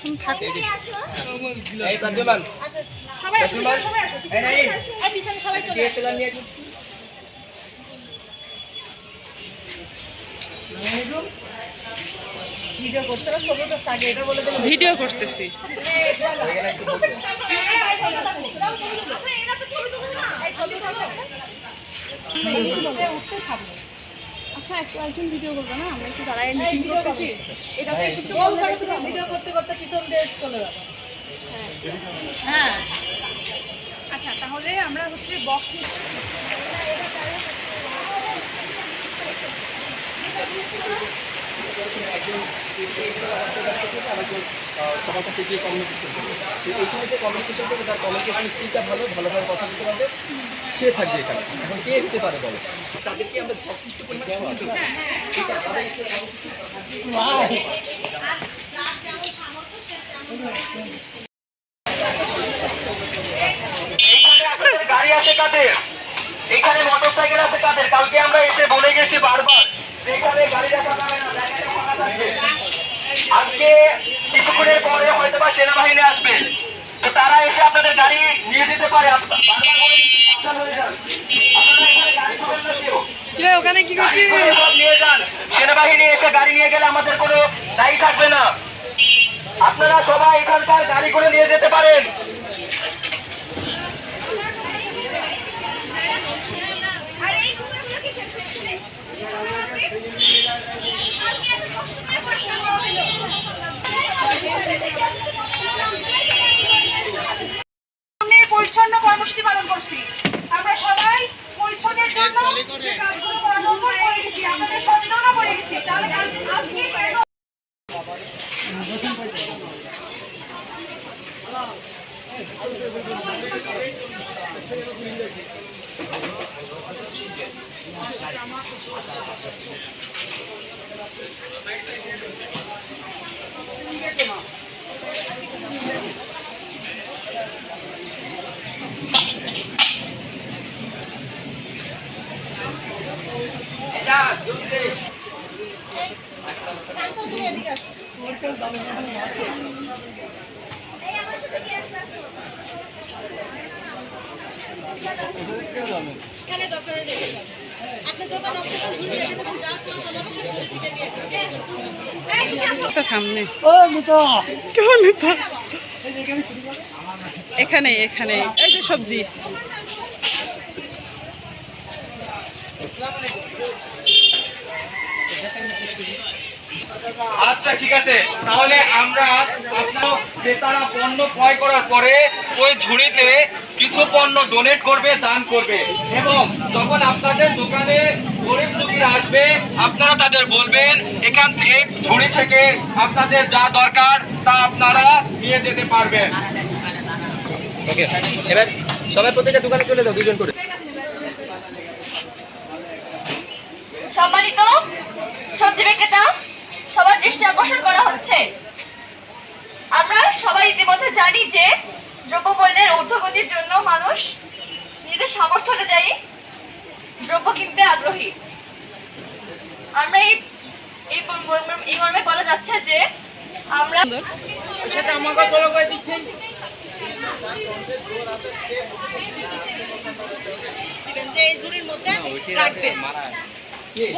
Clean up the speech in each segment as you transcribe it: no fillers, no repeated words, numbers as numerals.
এখন থাক। এই প্রদ্যুমান সবাই আসো, সবাই আসো। এই পিছনে সবাই চলে আসো। ভিডিও করতে না, ছবি করতে আগে এটা বলে দিলে। ভিডিও করতেছি। আচ্ছা, একজন ভিডিও করবে না, আমরা একটু দাঁড়ায় মিটিং করতেছি। এটা একটু ভিডিও করতে করতে পিছন দিয়ে চলে যাবো। হ্যাঁ, আচ্ছা, তাহলে আমরা হচ্ছে বক্স সবার কাছে গিয়ে কমিউনিকেশন করবে। এইখানে যে কমিউনিকেশন করবে তার কমিউনিকেশন স্কিলটা ভালোভাবে কথা বলতে পারবে, সে থাকবে এখানে। এখন কে দিতে পারে বলো? তাদেরকে আমরা যথেষ্ট পরিমাণ সময় দেবো। ঠিক আছে, এইখানে গাড়ি আছে কাদের, এখানে মোটরসাইকেল আছে কাদের? কালকে আমরা এসে বলে গেছি বারবার এখানে গাড়ি রাখা যাবে না, জায়গাটা ফাঁকা থাকবে। আজকে কিছুক্ষণের পরে হয়তো বা সেনাবাহিনী আসবে, তো তারা এসে আপনাদের গাড়ি নিয়ে যেতে পারে। ওখানে কি করছি? নিয়ে যান, সেনাবাহিনী এসে গাড়ি নিয়ে গেলে আমাদের কোনো দায়ী থাকবে না। আপনারা সবাই এখানকার গাড়িগুলো নিয়ে যেতে পারেন। পরিচ্ছন্ন কর্মসূচি পালন করছি। আমরা সবাই পরিচ্ছন্নের জন্য যে কাজগুলো করা দরকার করে গেছি, আমাদের সচেতনও করে গেছি। তাহলে আজকে সামনে এখানে এখানে এই যে সবজি। আচ্ছা, ঠিক আছে, তাহলে আমরা আপনার ক্রেতারা পণ্য ক্রয় করার পরে ওই ঝুড়িতে কিছু পণ্য ডোনেট করবে, দান করবে, এবং যখন আপনাদের দোকানে গরিব দুঃখীরা আসবে আপনারা তাদের বলবেন এখান থেকে ঝুড়ি থেকে আপনাদের যা দরকার তা আপনারা নিয়ে যেতে পারবেন। ওকে, এবার সবাই প্রত্যেকটা দোকানে চলে যাও, দুজন করে। সম্মানিত সবজি বিক্রেতা, সবার দৃষ্টি আকর্ষণ করা হচ্ছে। আমরা সবাই ইতিমধ্যে জানি যে দ্রব্যমূল্যের ঊর্ধ্বগতির জন্য মানুষ নিজেদের সামর্থ্য অনুযায়ী দ্রব্য কিনতে আগ্রহী। আমরা এই মর্মে বলা যাচ্ছে যে আমরা এই ঝুড়ির মধ্যে রাখবেন,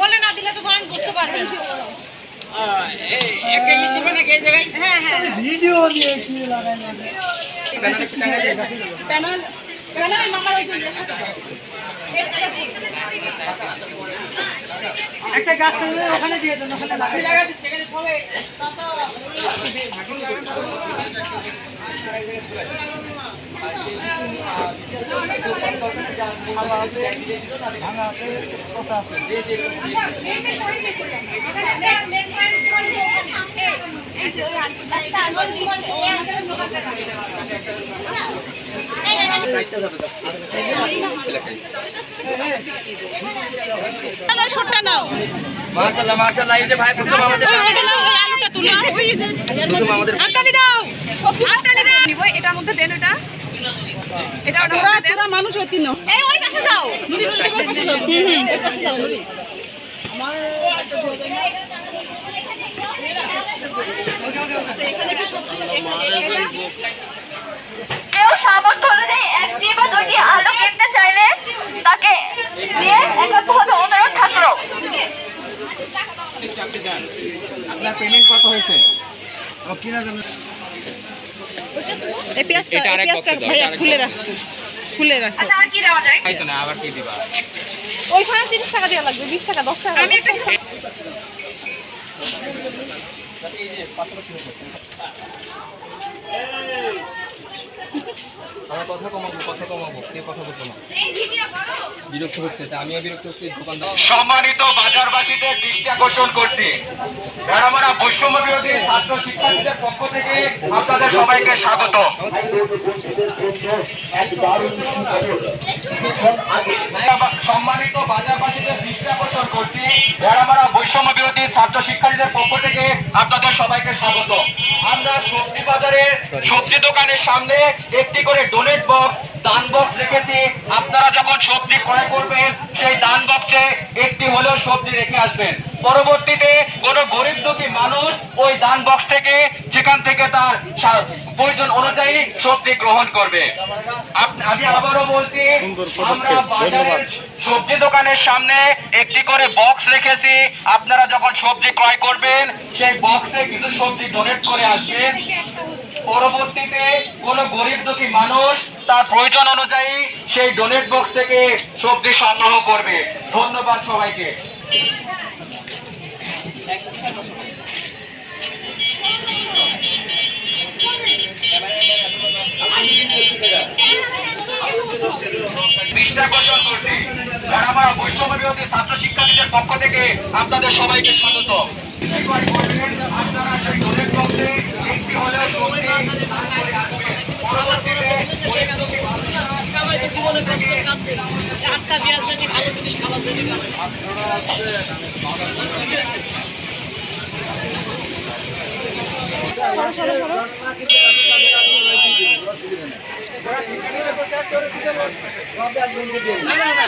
বলে না দিলে তো ধরেন বুঝতে পারবেন। হ্যাঁ হ্যাঁ, ভিডিও দিয়ে কি লাগাই না প্যানেল প্যানেল নাম্বার একটা গাছ ওখানে দিয়ে দেন, ওখানে লাগাই সেখানে সবাই মাশাআল্লাহ মাশাআল্লাহ, এই যে ভাই প্রথম আমাদের আলুটা তুলো, ওই যে আটানি দাও, আটানি দাও নিব, এটার মধ্যে দেন। এটা পুরো মানুষ হইতি না। এই ওই পাশে যাও, ঝুড়ি ঝুড়ি ওই পাশে যাও, এই পাশে যাও। আমার এখানে কি সবজি কেউ সামর্থ্য অনুযায়ী একটি বা দুটি আলু কিনতে চাইলে তাকে দিয়ে একান্তভাবে অনুরোধ থাকলো। আপনার পেমেন্ট কত হয়েছে? এই পেঁয়াজটা ভাইয়া খুলে রাখছো, খুলে রাখো। আচ্ছা, আর কি দেওয়া যায়? তাই তো না, আবার কি দিবা? ওইখানে 30 টাকা দেওয়া লাগবে, 20 টাকা 10 টাকা। আমি একটা আমার কথা কমাবো, কে কথা বলবো না। বিরক্ত হচ্ছে, আমিও বিরক্ত হচ্ছি, দোকানদার। সম্মানিত বাজারবাসীদের দৃষ্টি আকর্ষণ করছি, ভেড়ামারা বৈষম্য বিরোধী ছাত্র শিক্ষার্থীদের পক্ষ থেকে আপনাদের সবাইকে স্বাগত। সম্মানিত বাজারবাসীদের দৃষ্টি আকর্ষণ করছি, ভেড়ামারা বৈষম্য বিরোধী ছাত্র শিক্ষার্থীদের পক্ষ থেকে আপনাদের সবাইকে স্বাগত। আমরা সবজি বাজারের সবজি দোকানের সামনে একটি করে ডোনেট বক্স, দান বক্স রেখেছি। আপনারা যখন সবজি ক্রয় করবেন সেই দান বক্সে একটি হলেও সবজি রেখে আসবেন। পরবর্তীতে কোনো গরিব দুঃখী মানুষ ওই দান বক্স থেকে যেখান থেকে তার প্রয়োজন অনুযায়ী সবজি গ্রহণ করবে। আমি আবারও বলছি, আমরা বাজারের সবজি দোকানের সামনে একটি করে বক্স রেখেছি। আপনারা যখন সবজি ক্রয় করবেন সেই বক্সে কিছু সবজি ডোনেট করে আসবেন। পরবর্তীতে কোনো গরিব দুঃখী মানুষ তার প্রয়োজন অনুযায়ী সেই ডোনেট বক্স থেকে সবজি সংগ্রহ করবে। ধন্যবাদ সবাইকে। বৈষম্য বিরোধী ছাত্র শিক্ষার্থীদের পক্ষ থেকে আপনাদের সবাইকে স্বাগত। আপনারা সেই ডোনেট বক্সে একটি হলেও সবজি দান করে আসবেন। পরবর্তীতে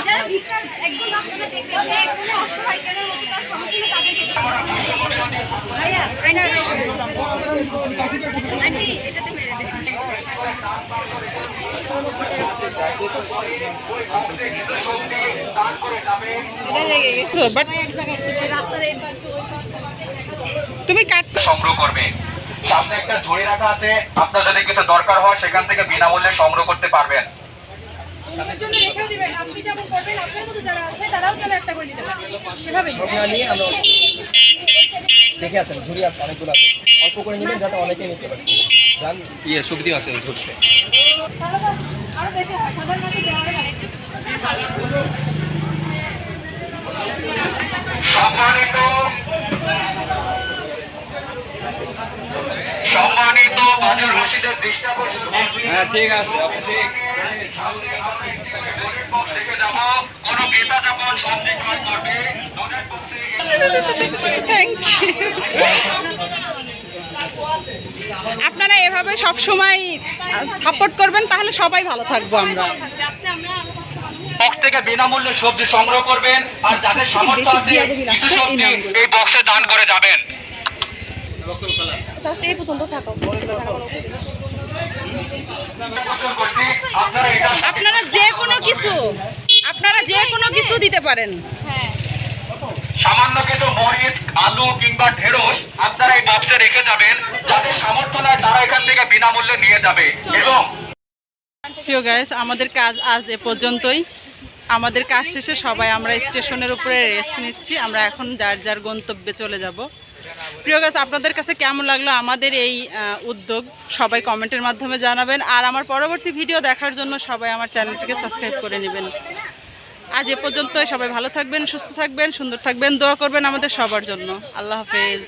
যারা ভিক্ষা একদম আপনারা দেখবেন যে কোনো অসহায় কেন রোগী তার সমস্যা তাদেরকে ভাইয়া আন্টি এটাতে মেরে দেন। বাট তুমি কাট সংগ্রহ করবে। সামনে একটা ঝুড়ি রাখা আছে, আপনার যদি কিছু দরকার হয় সেখান থেকে বিনামূল্যে সংগ্রহ করতে পারবেন। ওর জন্য রেখেও দিবেন, আপনি যেমন করবেন আপনার মতো যারা আছে তারাও যেন একটা করে দিতে পারে সেভাবে দেখে আসেন, ঝুড়ি আছে অনেকগুলো আছে, অল্প করে নেবেন যাতে অনেকে নিতে পারে। জান সবজি আছে ঝুড়ছে। আরো বেশি হয় সবার মধ্যে দেওয়া হয়। সম্মানিত বাজার রশিদের দৃষ্টি আকর্ষণ করছি। হ্যাঁ ঠিক আছে, কোনো ক্রেতা যখন সবজি ক্রয় করবে থ্যাংক ইউ। আপনারা এভাবে সব সময় সাপোর্ট করবেন, তাহলে সবাই ভালো থাকবো আমরা। বক্স থেকে বিনামূল্যে সবজি সংগ্রহ করবেন, আর যাদের সামর্থ্য আছে কিছু সবজি এই বক্সে দান করে যাবেন। জাস্ট এই পর্যন্ত থাকো। আপনারা যে কোনো কিছু দিতে পারেন। হ্যাঁ, সামান্য কিছু মরিচ, আলু কিংবা ঢেঁড়স আপনারা এই বক্সে রেখে যাবেন। যাদের সামর্থ্য নাই তারা এখান থেকে বিনামূল্যে নিয়ে যাবে। এবং প্রিয় গাইস, আমাদের কাজ আজ এ পর্যন্তই। আমাদের কাজ শেষে সবাই আমরা স্টেশনের উপরে রেস্ট নিচ্ছি। আমরা এখন যার যার গন্তব্যে চলে যাব। প্রিয় গাইস, আপনাদের কাছে কেমন লাগলো আমাদের এই উদ্যোগ সবাই কমেন্টের মাধ্যমে জানাবেন। আর আমার পরবর্তী ভিডিও দেখার জন্য সবাই আমার চ্যানেলটিকে সাবস্ক্রাইব করে নেবেন। আজ এ পর্যন্ত। সবাই ভালো থাকবেন, সুস্থ থাকবেন, সুন্দর থাকবেন, দোয়া করবেন আমাদের সবার জন্য। আল্লাহ হাফেজ।